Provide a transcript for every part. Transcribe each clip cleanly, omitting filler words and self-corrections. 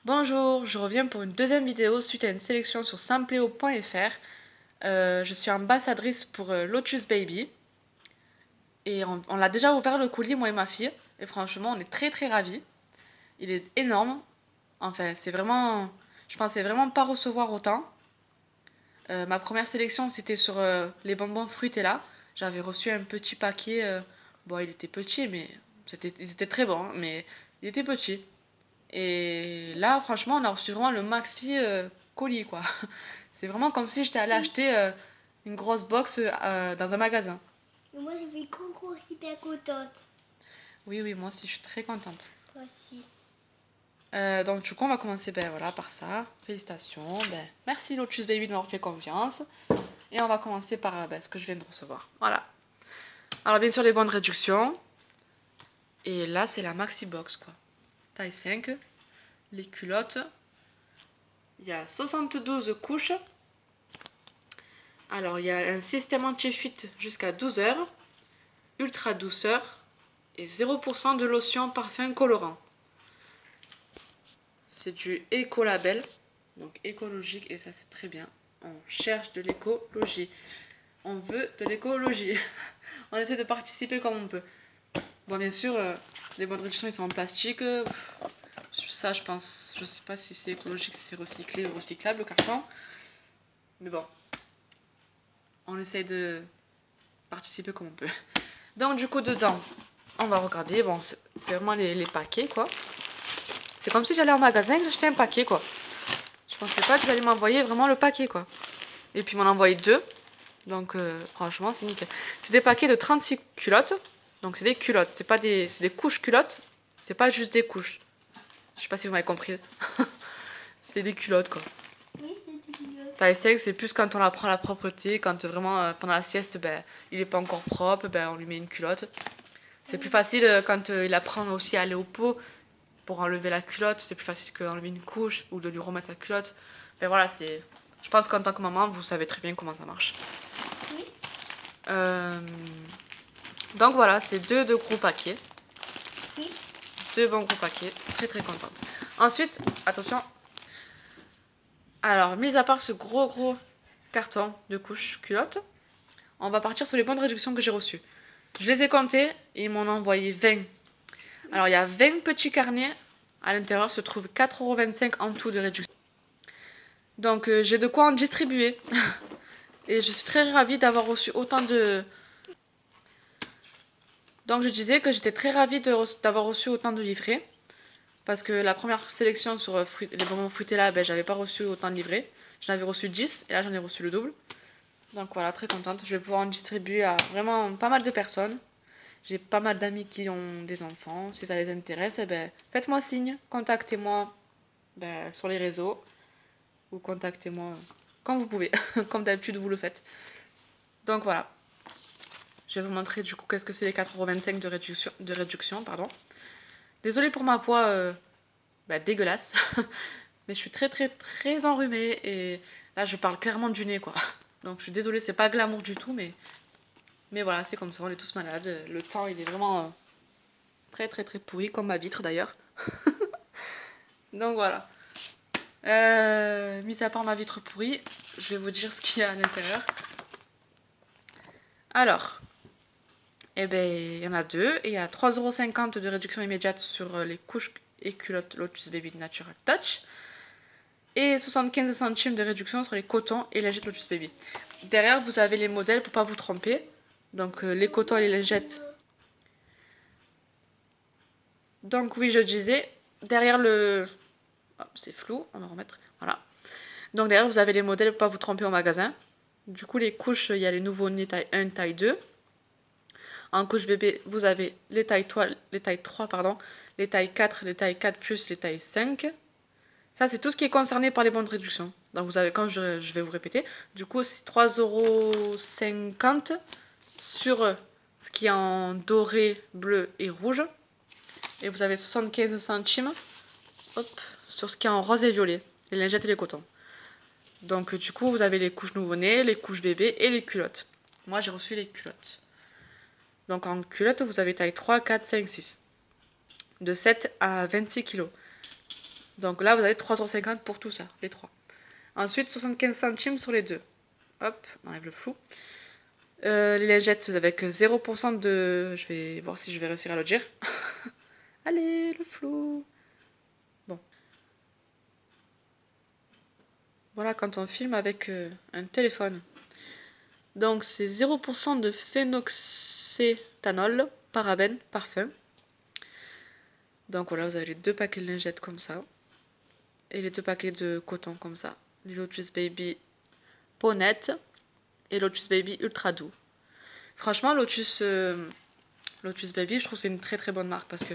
Bonjour, je reviens pour une deuxième vidéo suite à une sélection sur Simpleo.fr. Je suis ambassadrice pour Lotus Baby et on l'a déjà ouvert le colis, moi et ma fille, et franchement on est très ravis. Il est énorme, enfin c'est vraiment... Je pensais vraiment pas recevoir autant. Ma première sélection c'était sur les bonbons Fruitella. J'avais reçu un petit paquet, bon il était petit mais ils étaient très bons, hein, mais il était petit. Et là, franchement, on a reçu vraiment le maxi colis, quoi. C'est vraiment comme si j'étais allée acheter une grosse box dans un magasin. Moi, je suis trop hyper contente. Oui, moi aussi, je suis très contente. Moi aussi. Donc, du coup, on va commencer voilà, par ça. Félicitations. Merci Lotus Baby de m'avoir fait confiance. Et on va commencer par ce que je viens de recevoir. Voilà. Alors, bien sûr, les bonnes réductions. Et là, c'est la maxi box, quoi. Taille 5. Les culottes. Il y a 72 couches. Alors, il y a un système anti-fuite jusqu'à 12 heures, ultra douceur et 0% de lotion parfum colorant. C'est du écolabel, donc écologique, et ça c'est très bien. On cherche de l'écologie. On veut de l'écologie. On essaie de participer comme on peut. Bon, bien sûr, les bonnes réductions, ils sont en plastique. Ça, je pense, je sais pas si c'est écologique, si c'est recyclé ou recyclable, le carton. Mais bon, on essaie de participer comme on peut. Donc, du coup, dedans, on va regarder. Bon, c'est vraiment les paquets, quoi. C'est comme si j'allais en magasin et que j'achetais un paquet, quoi. Je pensais pas qu'ils allaient m'envoyer vraiment le paquet, quoi. Et puis, ils m'en ont envoyé deux. Donc, franchement, c'est nickel. C'est des paquets de 36 culottes. Donc, c'est des culottes. C'est des couches culottes. C'est pas juste des couches. Je sais pas si vous m'avez compris. C'est des culottes, quoi. Oui, c'est du Taille 5, c'est plus quand on apprend la propreté. Quand vraiment, pendant la sieste, il est pas encore propre. On lui met une culotte. C'est plus facile quand il apprend aussi à aller au pot. Pour enlever la culotte, c'est plus facile qu'enlever une couche ou de lui remettre sa culotte. Voilà, c'est. Je pense qu'en tant que maman, vous savez très bien comment ça marche. Oui. Donc voilà, c'est deux gros paquets. Oui. Deux bons gros paquets. Très contente. Ensuite, attention. Alors, mis à part ce gros carton de couche culotte, on va partir sur les bonnes réductions que j'ai reçues. Je les ai comptés et ils m'en ont envoyé 20. Alors, il y a 20 petits carnets. À l'intérieur se trouve 4,25 € en tout de réduction. Donc j'ai de quoi en distribuer. Et je suis très ravie d'avoir reçu autant de... Donc je disais que j'étais très ravie d'avoir reçu autant de livrets. Parce que la première sélection sur les bonbons Fruitella, j'avais pas reçu autant de livrets. J'en avais reçu 10 et là j'en ai reçu le double. Donc voilà, très contente. Je vais pouvoir en distribuer à vraiment pas mal de personnes. J'ai pas mal d'amis qui ont des enfants. Si ça les intéresse, faites-moi signe. Contactez-moi sur les réseaux. Ou contactez-moi quand vous pouvez. Comme d'habitude, vous le faites. Donc voilà. Je vais vous montrer du coup qu'est-ce que c'est les 4,25 € de réduction. Pardon. Désolée pour ma voix dégueulasse. Mais je suis très enrhumée. Et là, je parle clairement du nez, quoi. Donc je suis désolée, c'est pas glamour du tout. Mais voilà, c'est comme ça, on est tous malades. Le temps, il est vraiment très pourri, comme ma vitre d'ailleurs. Donc voilà. Mis à part ma vitre pourrie, je vais vous dire ce qu'il y a à l'intérieur. Alors, il y en a deux. Et il y a 3,50 € de réduction immédiate sur les couches et culottes Lotus Baby Natural Touch. Et 75 centimes de réduction sur les cotons et lingettes Lotus Baby. Derrière, vous avez les modèles pour ne pas vous tromper. Donc, les cotons et les lingettes. Donc, oui, je disais, derrière le... Hop, c'est flou, on va remettre. Voilà. Donc, derrière, vous avez les modèles pour ne pas vous tromper au magasin. Du coup, les couches, il y a les nouveaux-nés taille 1, taille 2. En couche bébé, vous avez les tailles 3, les tailles 4, les tailles 4+, les tailles 5. Ça, c'est tout ce qui est concerné par les bons de réduction. Donc, vous avez, comme je vais vous répéter, du coup, c'est 3,50 € sur ce qui est en doré, bleu et rouge. Et vous avez 75 centimes sur ce qui est en rose et violet, les lingettes et les cotons. Donc, du coup, vous avez les couches nouveau-nés, les couches bébés et les culottes. Moi, j'ai reçu les culottes. Donc, en culotte, vous avez taille 3, 4, 5, 6. De 7 à 26 kg. Donc là, vous avez 3,50 € pour tout ça, les trois. Ensuite, 75 centimes sur les deux. Hop, on enlève le flou. Les lingettes avec 0% de... Je vais voir si je vais réussir à le dire. Allez, le flou. Bon. Voilà quand on filme avec un téléphone. Donc c'est 0% de phénoxéthanol, parabène, parfum. Donc voilà, vous avez les deux paquets de lingettes comme ça. Et les deux paquets de coton comme ça. Les Lotus Baby peau nette et Lotus Baby ultra doux. Franchement, Lotus Baby, je trouve que c'est une très très bonne marque parce que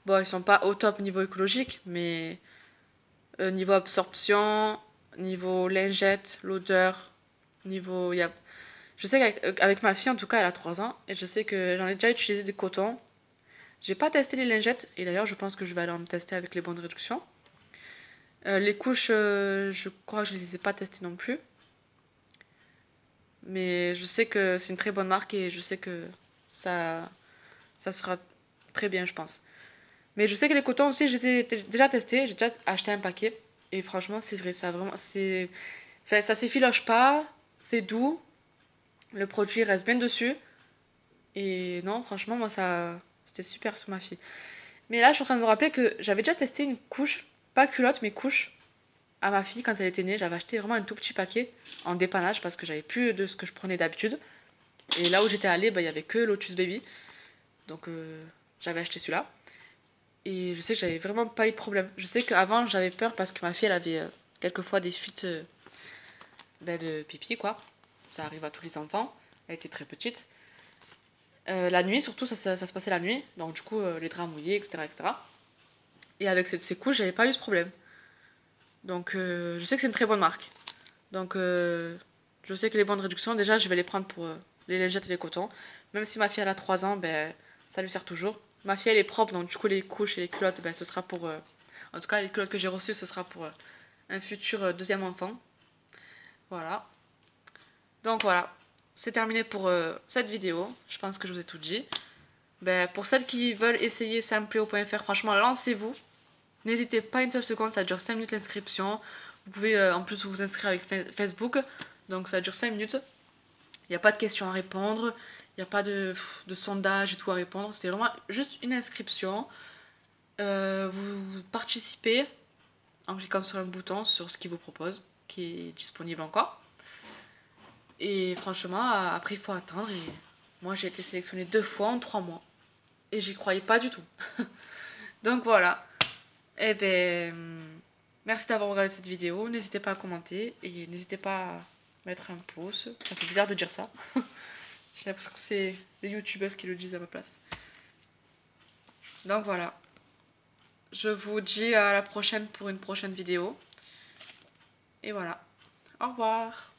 bon, ils sont pas au top niveau écologique, mais niveau absorption, niveau lingette, l'odeur, niveau. Je sais qu'avec ma fille, en tout cas, elle a 3 ans, et je sais que j'en ai déjà utilisé des cotons. J'ai pas testé les lingettes, et d'ailleurs, je pense que je vais aller en tester avec les bonnes réductions. Les couches, je crois que je les ai pas testées non plus. Mais je sais que c'est une très bonne marque et je sais que ça, ça sera très bien, je pense. Mais je sais que les cotons aussi, je les ai déjà testés, j'ai déjà acheté un paquet. Et franchement, c'est vrai, ça vraiment, c'est, enfin, ça s'effiloche pas, c'est doux, le produit reste bien dessus. Et non, franchement, moi, ça, c'était super sur ma fille. Mais là, je suis en train de me rappeler que j'avais déjà testé une couche, pas culotte, mais couche, à ma fille quand elle était née. J'avais acheté vraiment un tout petit paquet en dépannage parce que j'avais plus de ce que je prenais d'habitude. Et là où j'étais allée, bah, il y avait que Lotus Baby. Donc, j'avais acheté celui-là. Et je sais que j'avais vraiment pas eu de problème. Je sais qu'avant, j'avais peur parce que ma fille, elle avait quelquefois des fuites de pipi, quoi. Ça arrive à tous les enfants. Elle était très petite. La nuit, surtout, ça se passait la nuit. Donc, du coup, les draps mouillés, etc. etc. Et avec ces couches, j'avais pas eu ce problème. Donc, je sais que c'est une très bonne marque. Donc, je sais que les bonnes réductions, déjà, je vais les prendre pour les lingettes et les cotons. Même si ma fille, elle a 3 ans, ben, ça lui sert toujours. Ma fille, elle est propre, donc du coup, les couches et les culottes, ben, ce sera pour... en tout cas, les culottes que j'ai reçues, ce sera pour un futur deuxième enfant. Voilà. Donc, voilà. C'est terminé pour cette vidéo. Je pense que je vous ai tout dit. Ben, pour celles qui veulent essayer simpleo.fr, franchement, lancez-vous. N'hésitez pas une seule seconde, ça dure 5 minutes l'inscription. Vous pouvez en plus vous inscrire avec Facebook, donc ça dure 5 minutes. Il n'y a pas de questions à répondre, il n'y a pas de sondage et tout à répondre. C'est vraiment juste une inscription. Vous participez en cliquant sur un bouton sur ce qu'il vous propose, qui est disponible encore. Et franchement, après il faut attendre. Et moi j'ai été sélectionnée 2 fois en 3 mois. Et j'y croyais pas du tout. Donc voilà. Eh ben, merci d'avoir regardé cette vidéo. N'hésitez pas à commenter et n'hésitez pas à mettre un pouce. Ça fait bizarre de dire ça. J'ai l'impression que c'est les youtubeuses qui le disent à ma place. Donc voilà. Je vous dis à la prochaine pour une prochaine vidéo. Et voilà. Au revoir.